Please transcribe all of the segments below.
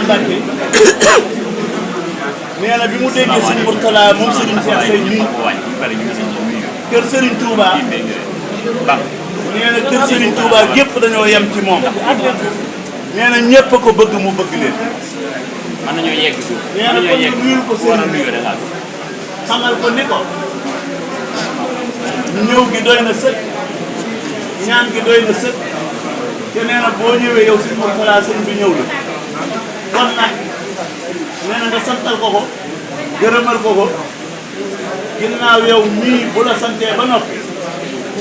Mbacke nee na bi mu déggee sëñ Mourtala moom Serigne Cheikh Say nii kër Serigne Touba nee na kër Serigne Touba gépp dañoo yem ci moom nee na ñëpp a ko bëgg mu bëgg leen. mën nañoo yegg suuf. nee na kon nuyul ko Serigne xamal ko ni ko ñëw gi doy na sëkk ñaan gi doy na sëkk te nee na boo ñëwee yow sëñ Mourtala sëñ bi ñëw la kon nag nee na nga santal ko ko gërëmal ko ko ginnaaw yow mii bu la santee ba noppi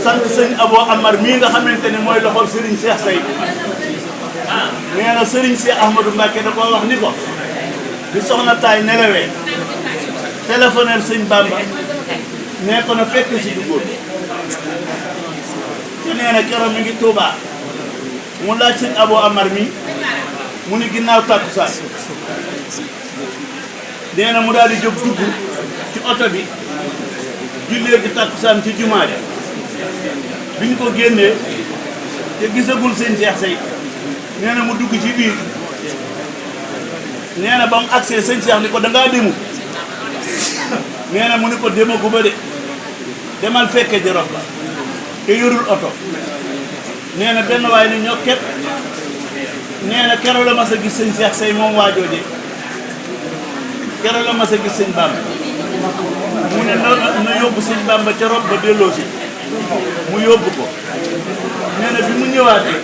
sant sëñ Abo Amar mii nga xamante ne mooy loxol Serigne Cheikh Say nee na Serigne Cheikh Ahmadou Mbacke da koo wax ni ko bi soxna taay nelawee téléphoneel sëñ Bamba nee ko na fekk si duggoon te nee na keroog mi ngi Touba mu laaj sëñ Abo Amar mi mu ni ginnaaw takkusaan nee na mu daal di jóg dugg ci oto bi jullee gi takkusaan ci jumaa ja bi ñu ko génnee te gisagul sëñ Cheikh Say nee na mu dugg ci biir nee na ba mu agsee sëñ Cheikh ni ko dangaa demu nee na mu ni ko demagu ba de demal fekke ji rob la te yorul oto nee na benn waay ni ñokket nee na keroog la mas a gis sëñ Cheikh Say moom waajooje keroog la mas a gis sëñ Bamba mu ne na yóbbu sëñ Bamba ca rob ba delloo si mu yóbbu ko nee na bi mu ñëwaatee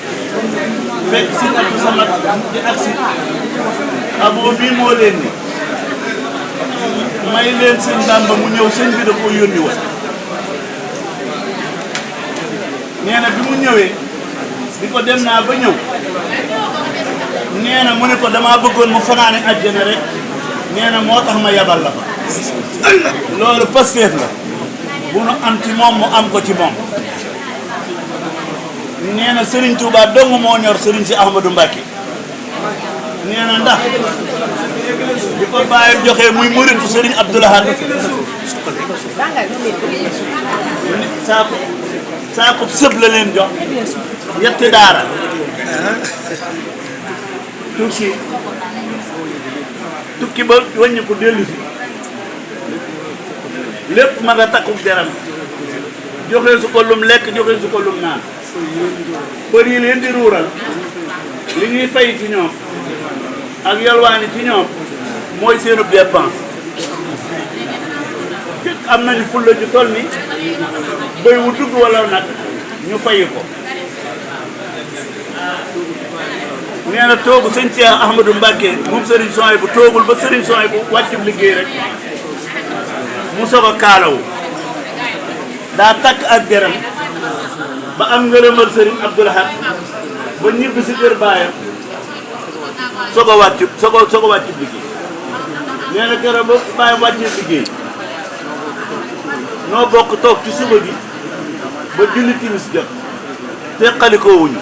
fekk sëñ Abdou Samad di agsi Abo bii moo leen ni may leen sëñ Bamba mu ñëw sëñ bi da ko yónni woon nee na bi mu ñëwee di ko dem naa ba ñëw nee na mu ne ko damaa bëggoon mu fanaane àjjana rek nee na moo tax ma yabal la fa loolu pasteef la bu nu am ci moom mu am ko ci moom nee na Serigne Touba dong moo ñor Serigne si Ahmadou Mbacke nee na ndax di ko bàyyam joxee muy muritu Serigne Abdou Lahad saako sëb la leen jox yetti daara tukki ba wàññi ko dellu si lépp ma nga takkuk deram joxe su ko lum lekk joxe su ko lum naan për yi leen di ruural li ñuy fay ci ñoom ak yalwaani ci ñoom mooy seenu dépense am nañu fulla ju toll ni bëy wu dugg wala nag ñu fayi ko nee na toogu sëñ Cheikh Ahmadou Mbacke moom Serigne Souhaïbou bu toogul ba Serigne Souhaïbou bu wàccub liggéey rek mu soog a kaalawu daa takk ak deram ba am ngërëmal Serigne Abdou Lahad ba ñibbi si kër baayam soog a wàccub liggéey nee na keroog ba baayam wàccee liggéey noo bokk toog ci suba gi ba julli timis jot teqalikoo wuñu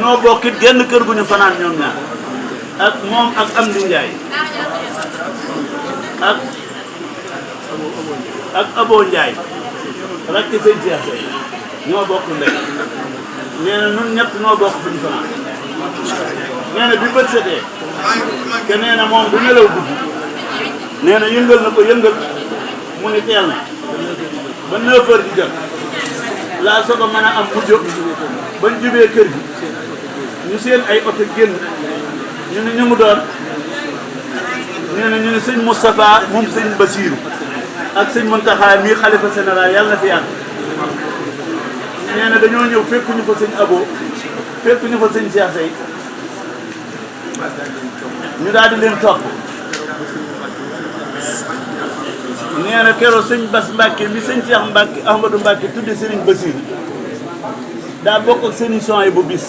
noo bokkit genn kër gu ñu fanaan ñoom ñaar ak moom ak Amdi Njaay ak Abo Njaay rakk sëñ Cheikh Say ñoo bokk ndey nee na nun ñett noo bokk fu ñu fanaan nee na bi bët setee te nee na moom du nelaw guddi nee na yëngal na ko yëngal mu ni teel na ba 9 heures di jot laa soog a mën a am mu jóg bañ jubee kër gi ñu seen ay oto génn ñu ne ñu mu doon nee na ñu ne sëñ Moustapha moom sëñ Basiiru ak sëñ Mountakha mii xalifa général yàlla na fi yàgg nee na dañoo ñëw fekkuñu fa sëñ Abo fekkuñu fa sëñ Cheikh Say ñu daal di leen topp nee na keroog sëñ Bass Mbacke mi sëñ Cheikh Mbacke Ahmadou Mbacke tudde Serigne Basiiru daa bokk ak Serigne Souhaïbou bu bis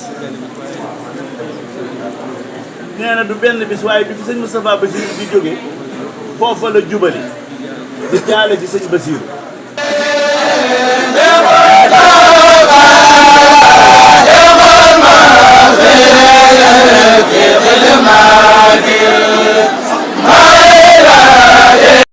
nee na du benn bis waaye bi fi sëñ Moustapha Basiiru di jóge foofa la jubali di jaale ci sëñ Basiiru ma